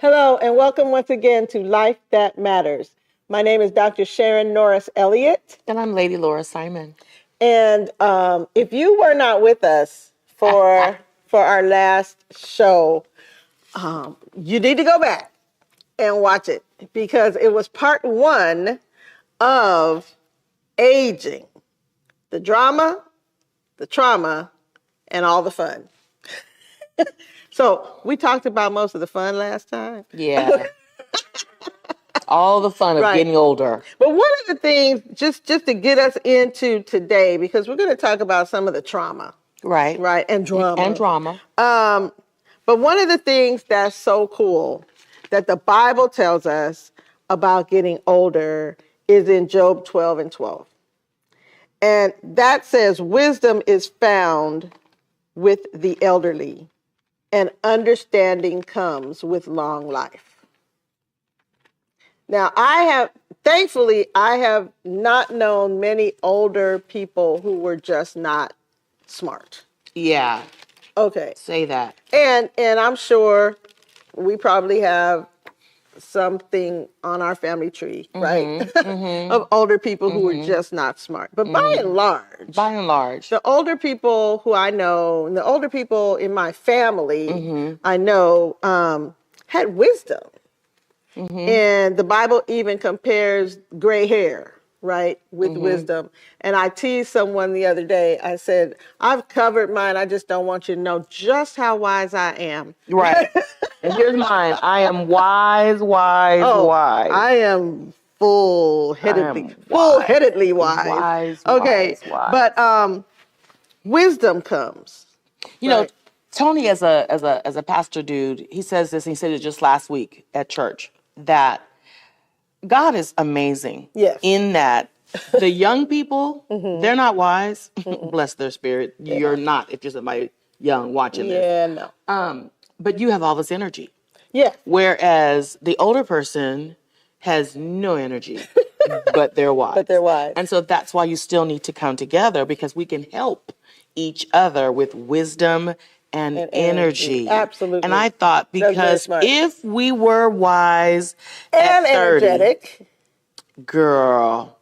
Hello, and welcome once again to Life That Matters. My name is Dr. Sharon Norris Elliott. And I'm Lady Laura Simon. And if you were not with us for our last show, you need to go back and watch it because it was part one of aging, the drama, the trauma, and all the fun. So we talked about most of the fun last time. Yeah. All the fun of Right. getting older. But one of the things, just to get us into today, because we're going to talk about some of the trauma, Right. and drama. And drama. But one of the things that's so cool that the Bible tells us about getting older is in Job 12:12. And that says, wisdom is found with the elderly, and understanding comes with long life. Now, thankfully, I have not known many older people who were just not smart. Yeah. Okay. Say that. And I'm sure we probably have something on our family tree, right? Of older people who were just not smart. But by and large, the older people who I know, and the older people in my family, I know, had wisdom. And the Bible even compares gray hair, right, with wisdom. And I teased someone the other day. I said, I've covered mine. I just don't want you to know just how wise I am. Right. And here's mine. I am wise. I am full-headedly wise. Okay. Wise. But wisdom comes. You know, Tony, as a pastor dude, he says this, and he said it just last week at church, that God is amazing. Yes. In that the young people, they're not wise. Bless their spirit. You're not if you're somebody young watching this. Yeah, no. But you have all this energy. Yeah. Whereas the older person has no energy, but they're wise. And so that's why you still need to come together, because we can help each other with wisdom and energy. Absolutely. And I thought, because if we were wise and at 30, energetic, girl,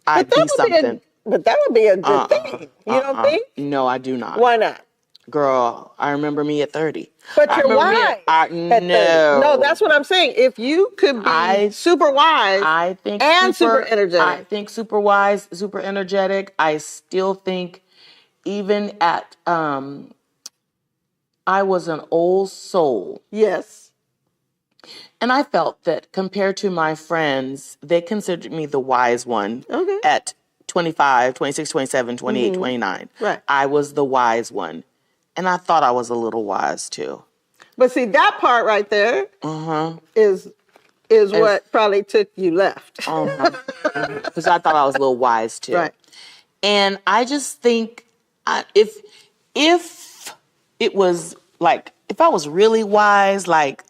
I'd be something. But that would be a good thing. You don't think? No, I do not. Why not? Girl, I remember me at 30. But you're wise at 30. No, that's what I'm saying. If you could be super wise super energetic. I think super wise, super energetic. I still think even at, I was an old soul. Yes. And I felt that compared to my friends, they considered me the wise one at 25, 26, 27, 28, 29. Right. I was the wise one. And I thought I was a little wise too. But see, that part right there is what probably took you left. Because I thought I was a little wise too. Right. And I just think if it was like, if I was really wise, like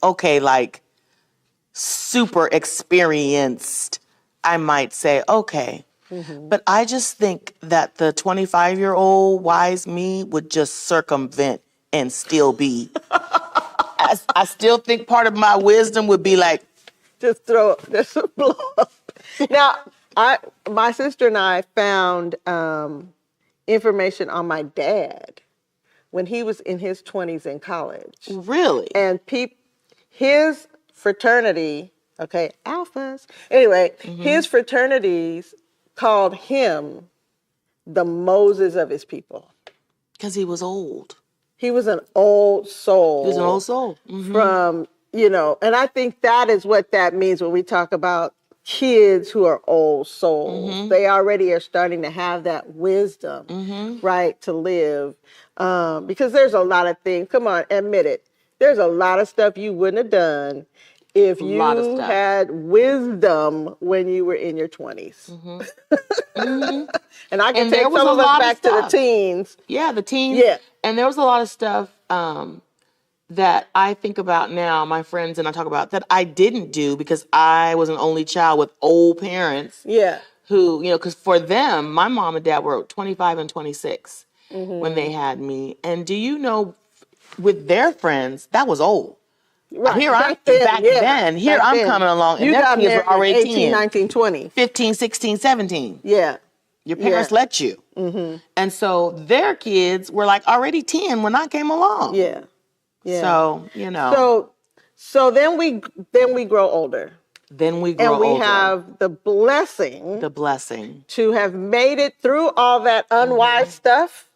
super experienced, I might say, okay. But I just think that the 25-year-old wise me would just circumvent and still be. I still think part of my wisdom would be like, just blow up. Now, my sister and I found information on my dad when he was in his 20s in college. Really? And his fraternity, alphas. Anyway, his fraternities called him the Moses of his people. Because he was old. He was an old soul. He was an old soul. From, and I think that is what that means when we talk about kids who are old souls. They already are starting to have that wisdom, right, to live. Because there's a lot of things, come on, admit it. There's a lot of stuff you wouldn't have done if you had wisdom when you were in your 20s. And I can take some of us back to the teens. Yeah, the teens. Yeah. And there was a lot of stuff that I think about now, my friends and I talk about, that I didn't do because I was an only child with old parents. Yeah. Who, because for them, my mom and dad were 25 and 26 when they had me. And do you know, with their friends, that was old. Right. Here I'm coming along and You their got kids married were already at 18, 10, 19, 20. 15, 16, 17. Yeah. Your parents let you. Mm-hmm. And so their kids were like already 10 when I came along. Yeah. Yeah. So, So then we grow older. Then we grow and we older. have the blessing to have made it through all that unwise stuff.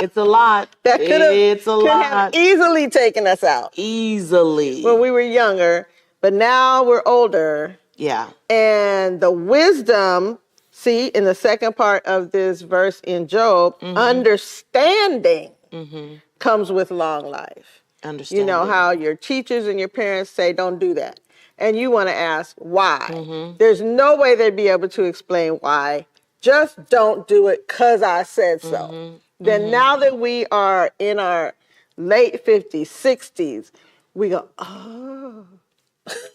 It's a lot. That could have easily taken us out. Easily. When we were younger, but now we're older. Yeah. And the wisdom, see, in the second part of this verse in Job, understanding comes with long life. Understanding. You know how your teachers and your parents say, don't do that. And you want to ask why. There's no way they'd be able to explain why. Just don't do it because I said so. Then now that we are in our late 50s, 60s, we go, oh.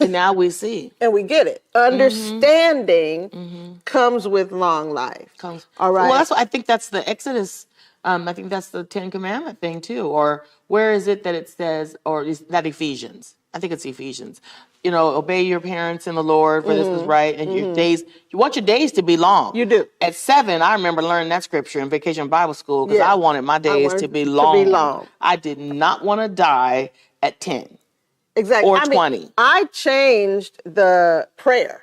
And now we see. And we get it. Understanding comes with long life. All right. Well, that's what I think that's the Exodus. I think that's the 10 Commandment thing too. Or where is it that it says, or is that Ephesians? I think it's Ephesians. Obey your parents in the Lord, for this is right. And your days, you want your days to be long. You do. At 7, I remember learning that scripture in Vacation Bible School because I wanted my days to be long. I did not want to die at 10. Exactly. Or 20. I changed the prayer.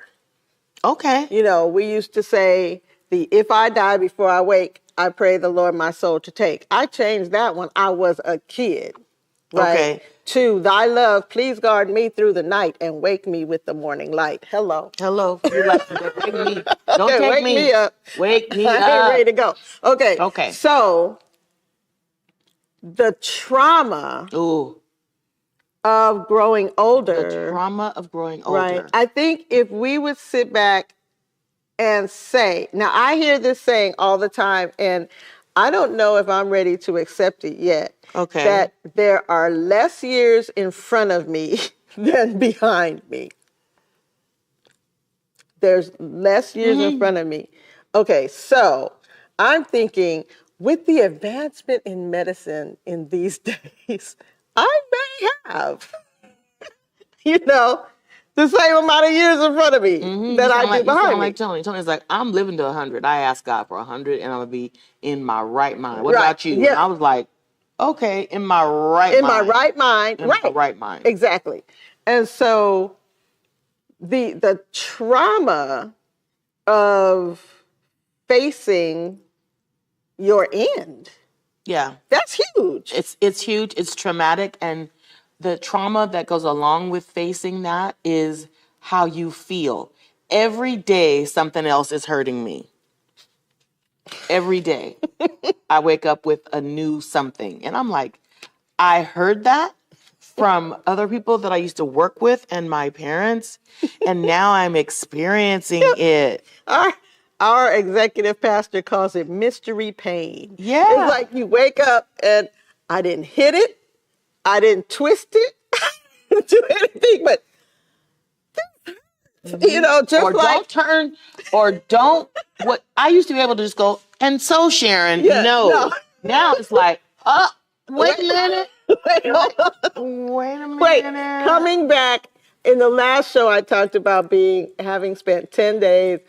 Okay. We used to say if I die before I wake, I pray the Lord my soul to take. I changed that when I was a kid. Right? Okay. To thy love, please guard me through the night and wake me with the morning light. Hello. You're like, wake me. Don't take wake me up. Wake me up. I ain't ready to go. Okay. Okay. So the trauma of growing older. The trauma of growing older. Right. I think if we would sit back and say, now I hear this saying all the time, and I don't know if I'm ready to accept it yet. Okay. That there are less years in front of me than behind me. There's less years in front of me. Okay, so I'm thinking with the advancement in medicine in these days, I may have, the same amount of years in front of me that I do behind me. Like Tony. Tony's like, I'm living to 100. I asked God for 100 and I'm going to be in my right mind. What about you? Yeah. And I was like, okay, in my right mind. My right mind. In my right mind. Exactly. And so the trauma of facing your end. Yeah. That's huge. It's huge. It's traumatic. And the trauma that goes along with facing that is how you feel. Every day, something else is hurting me. Every day. I wake up with a new something. And I'm like, I heard that from other people that I used to work with and my parents. And now I'm experiencing it. Our executive pastor calls it mystery pain. Yeah. It's like you wake up and I didn't hit it. I didn't twist it. I didn't do anything but, just or like. Don't turn, or don't, what I used to be able to just go, and so Sharon, no. Now it's like, wait a minute. Wait a minute. Coming back, in the last show I talked about having spent 10 days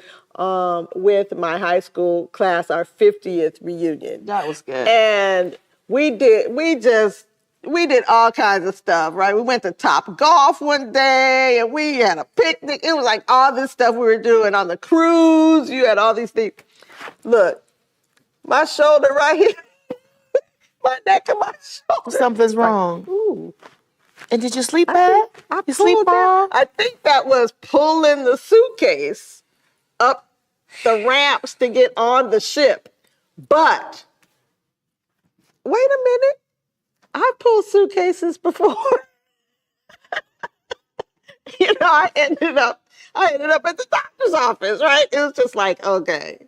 with my high school class, our 50th reunion. That was good. And we did all kinds of stuff, right? We went to Top Golf one day and we had a picnic. It was like all this stuff we were doing on the cruise. You had all these things. Look, my shoulder right here, my neck and my shoulder. Something's wrong. Like, ooh. And did you sleep bad? You sleep bad? I think that was pulling the suitcase up the ramps to get on the ship. But wait a minute. I pulled suitcases before. I ended up at the doctor's office, right? It was just like, okay.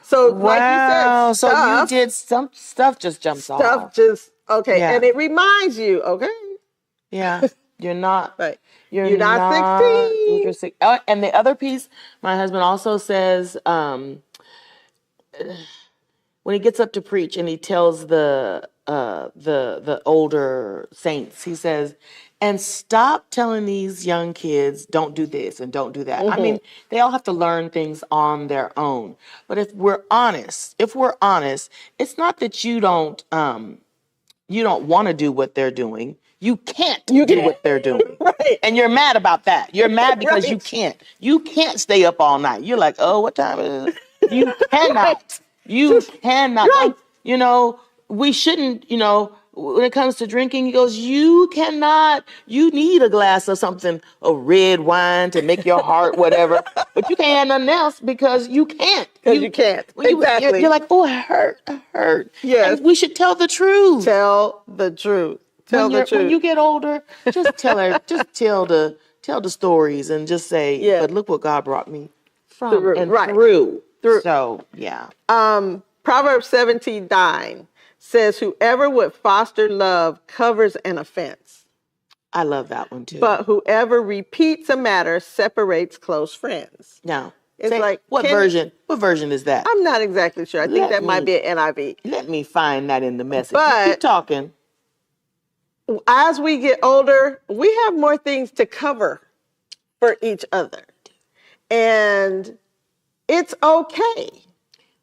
So like you said, so you did some stuff just jumps off. Stuff just, okay. Yeah. And it reminds you, okay. Yeah. You're not. Right. You're not 16. And the other piece, my husband also says, when he gets up to preach and he tells the the older saints. He says, and stop telling these young kids don't do this and don't do that. I mean, they all have to learn things on their own. But if we're honest, it's not that you don't want to do what they're doing. You can't do what they're doing. Right. And you're mad about that. You're mad because Right. you can't. You can't stay up all night. You're like, oh, what time is it? You cannot. You cannot. Right. You know, we shouldn't, when it comes to drinking, he goes, you cannot, you need a glass of something, a red wine to make your heart whatever, but you can't have nothing else because you can't. Because you can't. Exactly. You're like, oh, I hurt. Yes. And we should tell the truth. Tell the truth. When you get older, just tell the stories and just say, but look what God brought me from through. So, yeah. Proverbs 17:9 says, whoever would foster love covers an offense. I love that one too. But whoever repeats a matter separates close friends. Now, it's like, what version is that? I'm not exactly sure. I think that might be an NIV. Let me find that in the message. But keep talking. As we get older, we have more things to cover for each other. And it's okay.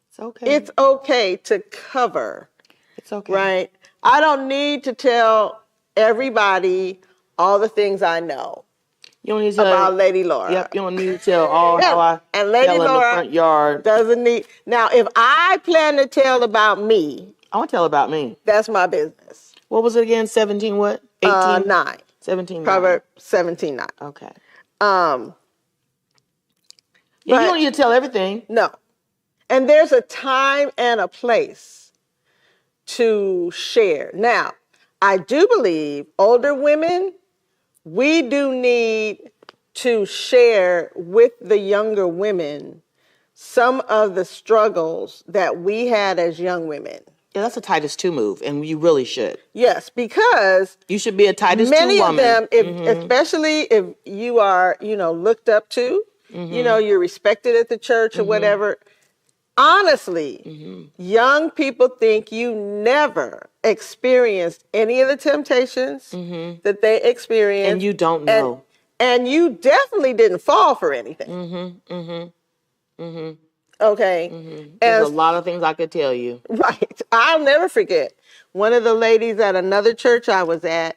It's okay. It's okay to cover. It's okay. Right? I don't need to tell everybody all the things I know. You don't need to about Lady Laura. Yep, you don't need to tell all how I and Lady tell Laura in the front yard. Doesn't need. Now, if I plan to tell about me, I want to tell about me. That's my business. What was it again? 17 what? 18? 9. 17 Proverbs 17:9. Okay. You don't need to tell everything. No. And there's a time and a place to share. Now, I do believe older women, we do need to share with the younger women some of the struggles that we had as young women. Yeah, that's a Titus 2 move, and you really should. Yes, because you should be a Titus 2 woman. Many of them, especially if you are, looked up to, you're respected at the church or whatever. Honestly, young people think you never experienced any of the temptations that they experienced. And you don't know. And you definitely didn't fall for anything. Okay. There's a lot of things I could tell you. Right. I'll never forget one of the ladies at another church I was at,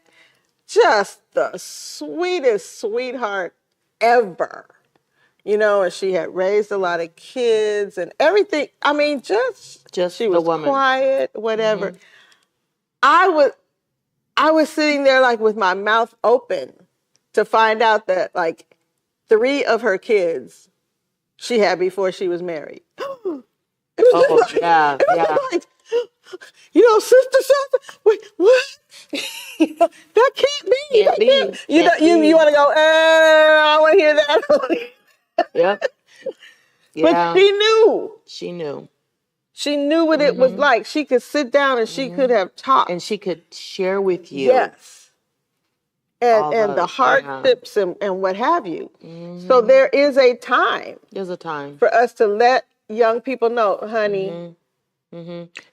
just the sweetest sweetheart ever. And she had raised a lot of kids and everything. I mean, just she was quiet, whatever. I was sitting there like with my mouth open to find out that like 3 of her kids she had before she was married. Yeah. Like, sister, wait, what? That can't be. Can't be. You want to go, I want to hear that. Yep. Yeah. But she knew. She knew what it was like. She could sit down and she could have talked. And she could share with you. Yes. And the hardships and what have you. So there is a time. There's a time. For us to let young people know, honey.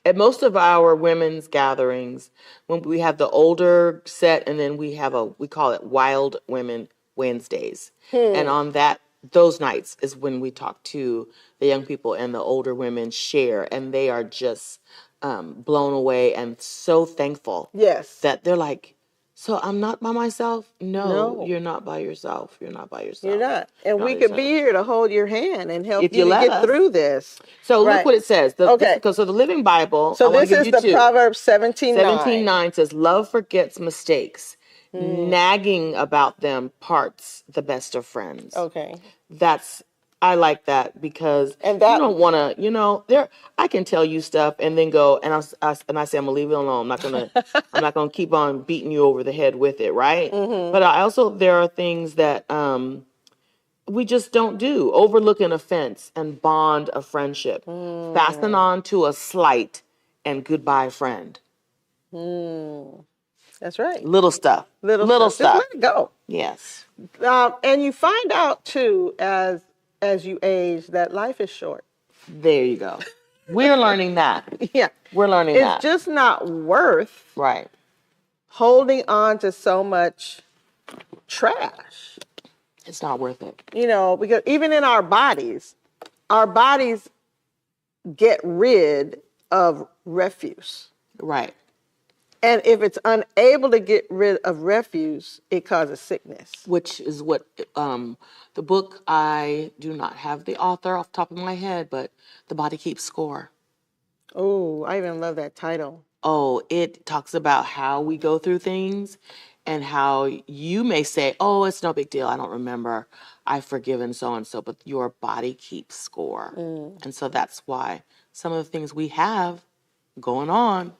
At most of our women's gatherings, when we have the older set and then we call it Wild Women Wednesdays. And on those nights is when we talk to the young people and the older women share, and they are just blown away and so thankful. Yes. That they're like, so I'm not by myself? No, you're not by yourself. You're not by yourself. You're not. And we could be here to hold your hand and help you to get through this. So look what it says. So the Living Bible. So this is the Proverbs 17:9. 17:9 says, love forgets mistakes. Nagging about them parts the best of friends. Okay. I like that because you don't want to, I can tell you stuff and then go and I say I'm gonna leave it alone. I'm not gonna keep on beating you over the head with it, right? But there are things that we just don't do. Overlook an offense and bond a friendship. Fasten on to a slight and goodbye, friend. That's right. Little stuff. Little stuff. Just let it go. Yes. And you find out too as you age that life is short. There you go. We're learning that. Yeah. We're learning It's that. just not worth Right. holding on to so much trash. It's not worth it. Because even in our bodies get rid of refuse. Right. And if it's unable to get rid of refuse, it causes sickness. Which is what the book, I do not have the author off the top of my head, but The Body Keeps Score. Oh, I even love that title. Oh, it talks about how we go through things and how you may say, oh, it's no big deal. I don't remember. I've forgiven so-and-so, but your body keeps score. And so that's why some of the things we have going on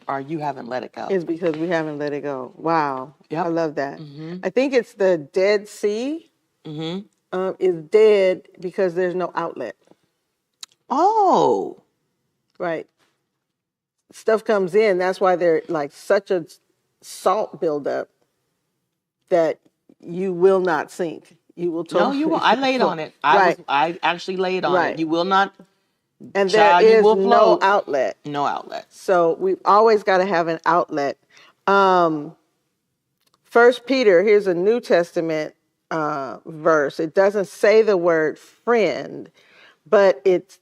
or you haven't let it go. It's because we haven't let it go. Wow. Yep. I love that. I think it's the Dead Sea is dead because there's no outlet. Oh. Right. Stuff comes in. That's why there's like such a salt buildup that you will not sink. You will totally. No, you won't. I laid on it. I actually laid on it. You will not. And there is no outlet. No outlet. So we've always got to have an outlet. 1 Peter, here's a New Testament verse. It doesn't say the word friend, but it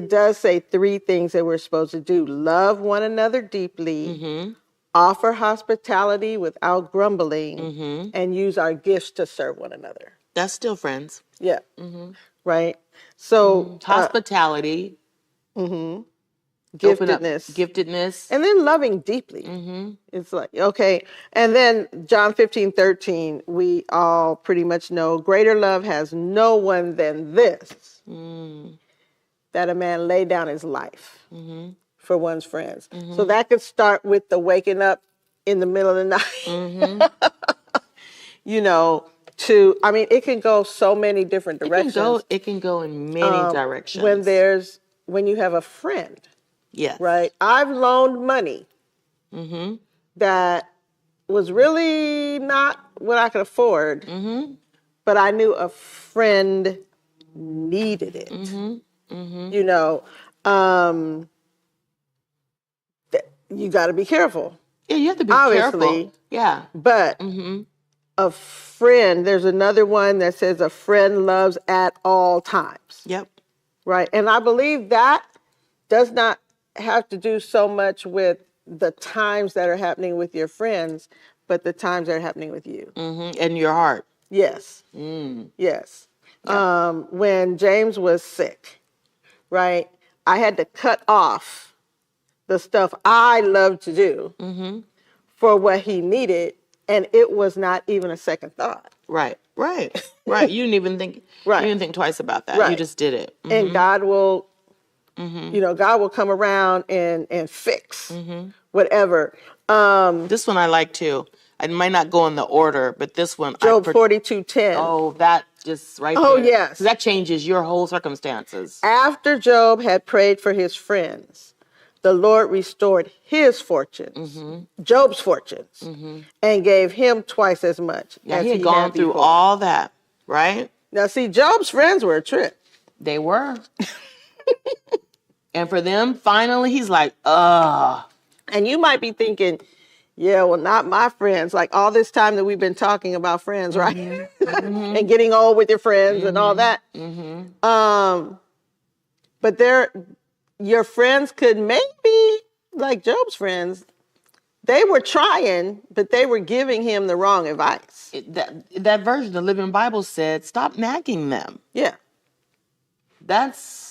does say 3 things that we're supposed to do. Love one another deeply, offer hospitality without grumbling, and use our gifts to serve one another. That's still friends. Yeah. Right? So hospitality. Giftedness. And then loving deeply. It's like, okay. And then John 15:13, we all pretty much know, greater love has no one than this, that a man lay down his life for one's friends. So that could start with the waking up in the middle of the night. It can go so many different directions. It can go in many directions. When you have a friend. Yes. Right? I've loaned money that was really not what I could afford, but I knew a friend needed it. You got to be careful. Yeah, you have to be careful. Yeah. But a friend, there's another one that says a friend loves at all times. Yep. Right. And I believe that does not have to do so much with the times that are happening with your friends, but the times that are happening with you. And your heart. Yes. Yes. Yeah. When James was sick, right, I had to cut off the stuff I loved to do for what he needed, and it was not even a second thought. Right. You didn't even think. Right. You didn't think twice about that. Right. You just did it. And God will. God will come around and fix whatever. This one I like too. I might not go in the order, but this one. Job 42:10. Oh, that just right there. Oh, yes. That changes your whole circumstances. After Job had prayed for his friends, the Lord restored his fortunes, Job's fortunes, and gave him twice as much as he had gone through before. all that, right? Now, see, Job's friends were a trip. They were. And for them, finally, he's like, ugh. And you might be thinking, yeah, well, not my friends. Like all this time that we've been talking about friends, right? And getting old with your friends and all that. But your friends could maybe, like Job's friends, they were trying, but they were giving him the wrong advice. That version of the Living Bible said, stop nagging them. Yeah.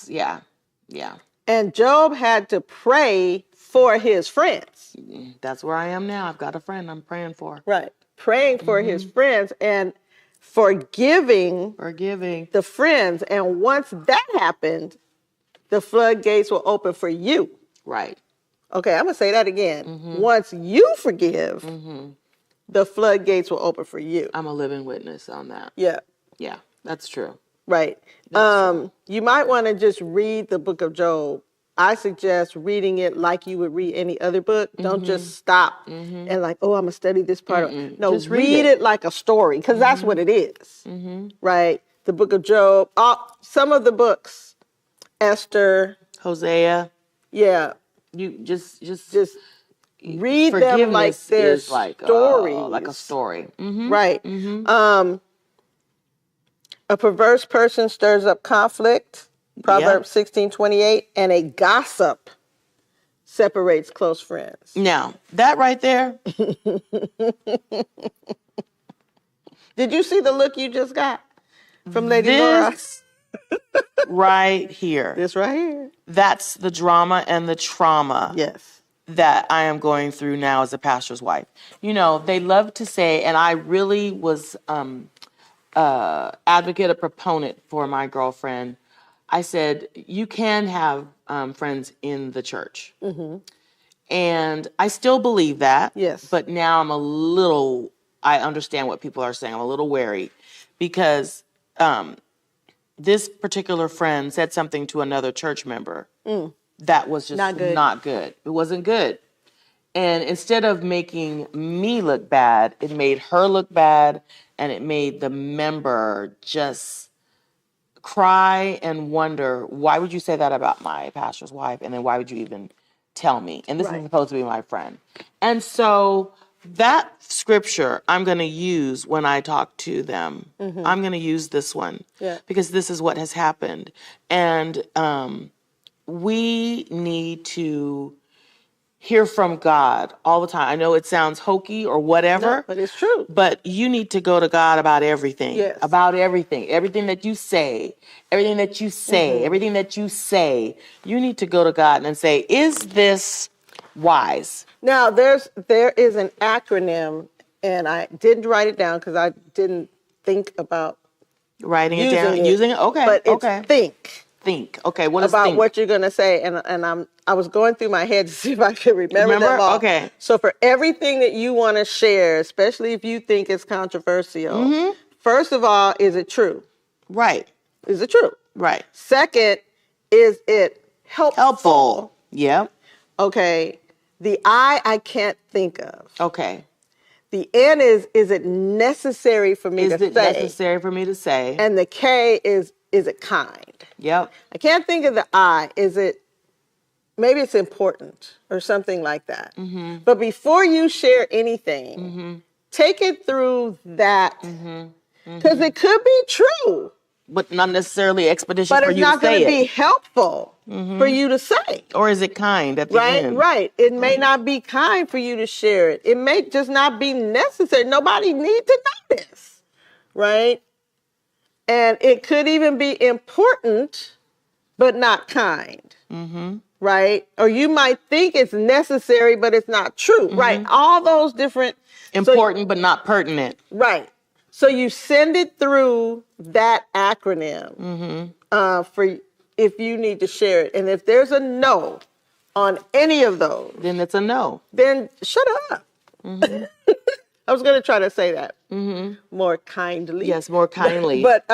Yeah. And Job had to pray for his friends. That's where I am now. I've got a friend I'm praying for. Right. Praying for his friends and forgiving the friends. And once that happened, the floodgates will open for you. Right. Okay, I'm going to say that again. Once you forgive, the floodgates will open for you. I'm a living witness on that. Yeah. Yeah, that's true. Right. You might want to just read the book of Job. I suggest reading it like you would read any other book. Don't just stop and like, oh, I'm going to study this part. No, just read it like a story because that's what it is. Right? The book of Job. Some of the books, Esther. Hosea. Yeah. You just read them like they're is like stories. like a story. Mm-hmm. Right. Mm-hmm. A perverse person stirs up conflict, Proverbs 16:28, and a gossip separates close friends. Now, that right there. Did you see the look you just got from Lady Laura? Right here. This right here. That's the drama and the trauma. Yes. That I am going through now as a pastor's wife. You know, they love to say, and I really was advocate, a proponent for my girlfriend. I said, you can have friends in the church. Mm-hmm. And I still believe that. Yes. But now I understand what people are saying. I'm a little wary because this particular friend said something to another church member that was just not good. It wasn't good. And instead of making me look bad, it made her look bad, and it made the member just cry and wonder, why would you say that about my pastor's wife? And then why would you even tell me? And this is supposed to be my friend. And so that scripture I'm going to use when I talk to them. Mm-hmm. I'm going to use this one because this is what has happened. And we need to hear from God all the time. I know it sounds hokey or whatever. No, but it's true. But you need to go to God about everything. Yes. About everything. Everything that you say. Everything that you say. Mm-hmm. Everything that you say. You need to go to God and say, is this wise? Now, there is an acronym, and I didn't write it down because I didn't think about writing it down. Using it? Okay. But it's think. Think. Okay, what is about think? What you're going to say, and I was going through my head to see if I could remember them all. Okay. So for everything that you want to share, especially if you think it's controversial, first of all, is it true? Right. Is it true? Right. Second, is it helpful? Yep. Okay. The I can't think of. Okay. The N is it necessary for me to say? Is it necessary for me to say? And the K is it kind? Yep. I can't think of the I. Maybe it's important or something like that. Mm-hmm. But before you share anything, take it through that. Because it could be true. But not necessarily expeditious for you to say it. But it's not going to be helpful for you to say. Or is it kind at the end? Right. It may not be kind for you to share it. It may just not be necessary. Nobody needs to know this. Right? And it could even be important, but not kind. Mm-hmm. Right? Or you might think it's necessary, but it's not true. Right? All those different... Important, but not pertinent. Right. So you send it through that acronym for if you need to share it. And if there's a no on any of those... Then it's a no. Then shut up. I was going to try to say that more kindly. Yes, more kindly. But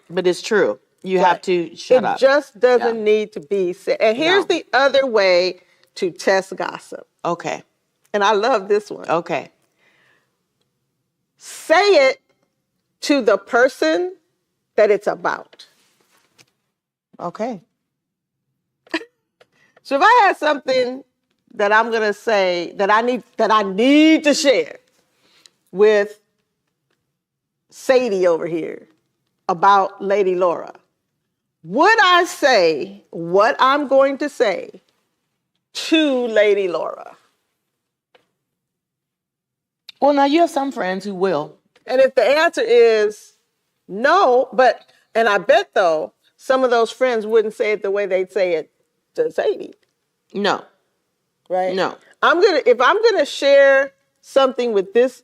But it's true. You have to shut up. It just doesn't need to be said. And here's the other way to test gossip. Okay. And I love this one. Okay. Say it to the person that it's about. Okay. So if I had something that I'm going to say that I need to share with Sadie over here about Lady Laura, would I say what I'm going to say to Lady Laura? Well, now you have some friends who will. And if the answer is no, and I bet though, some of those friends wouldn't say it the way they'd say it to Sadie. No. Right? No. If I'm gonna share something with this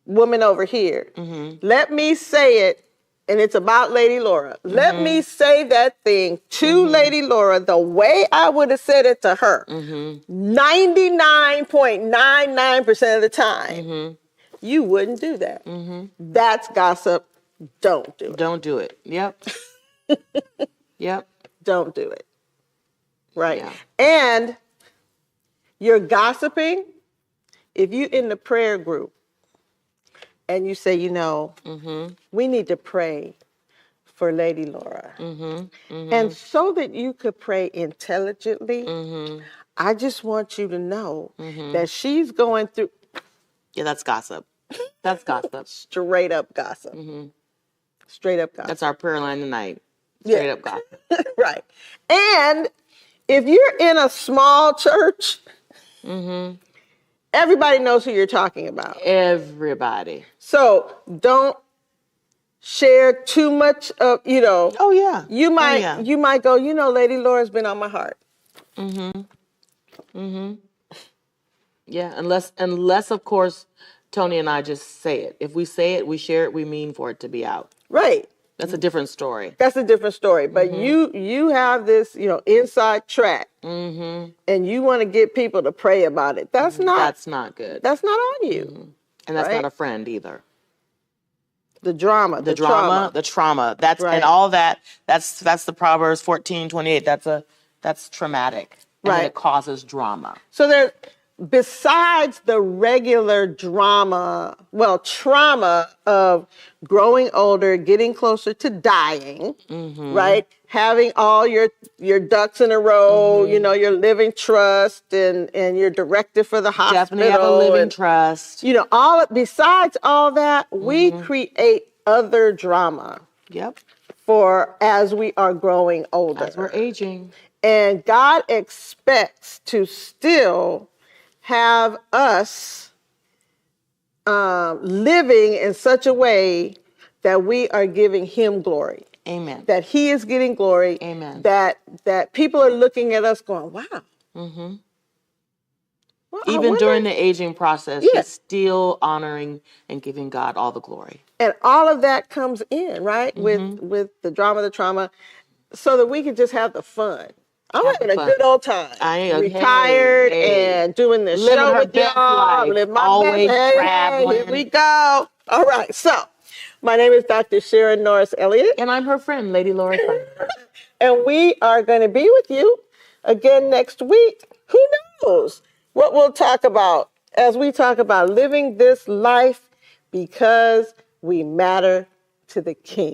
woman over here, let me say it, and it's about Lady Laura. Let me say that thing to Lady Laura the way I would have said it to her. 99.99% of the time, you wouldn't do that. That's gossip. Don't do it. Don't do it. Yep. Yep. Don't do it. Right. Yeah. And you're gossiping. If you in the prayer group and you say, we need to pray for Lady Laura. And so that you could pray intelligently, I just want you to know that she's going through. Yeah, that's gossip. That's gossip. Straight up gossip. Straight up gossip. That's our prayer line tonight. Straight up gossip. Right. And if you're in a small church, everybody knows who you're talking about. Everybody. So don't share too much of, Oh, yeah. You might go, Lady Laura's been on my heart. Yeah, unless of course Tony and I just say it. If we say it, we share it, we mean for it to be out. Right. That's a different story. That's a different story. But you have this, inside track, and you want to get people to pray about it. That's not good. That's not on you. And that's not a friend either. The drama, the trauma. That's right. And all that. That's the Proverbs 14:28. That's traumatic. And it causes drama. So besides the regular trauma of growing older, getting closer to dying, right? Having all your ducks in a row, your living trust and your directive for the hospital. Definitely have a living trust. Besides all that, we create other drama. Yep. For as we are growing older. As we're aging. And God expects to still have us living in such a way that we are giving him glory. Amen. That he is getting glory. Amen. That people are looking at us going, wow. Well, even during the aging process, he's still honoring and giving God all the glory. And all of that comes in, right? With the drama, the trauma, so that we can just have the fun. I'm having a good old time. Retired and doing this show with y'all. Live my always best. traveling. Here we go. All right. So, my name is Dr. Sharon Norris Elliott. And I'm her friend, Lady Laura. And we are going to be with you again next week. Who knows what we'll talk about as we talk about living this life because we matter to the King.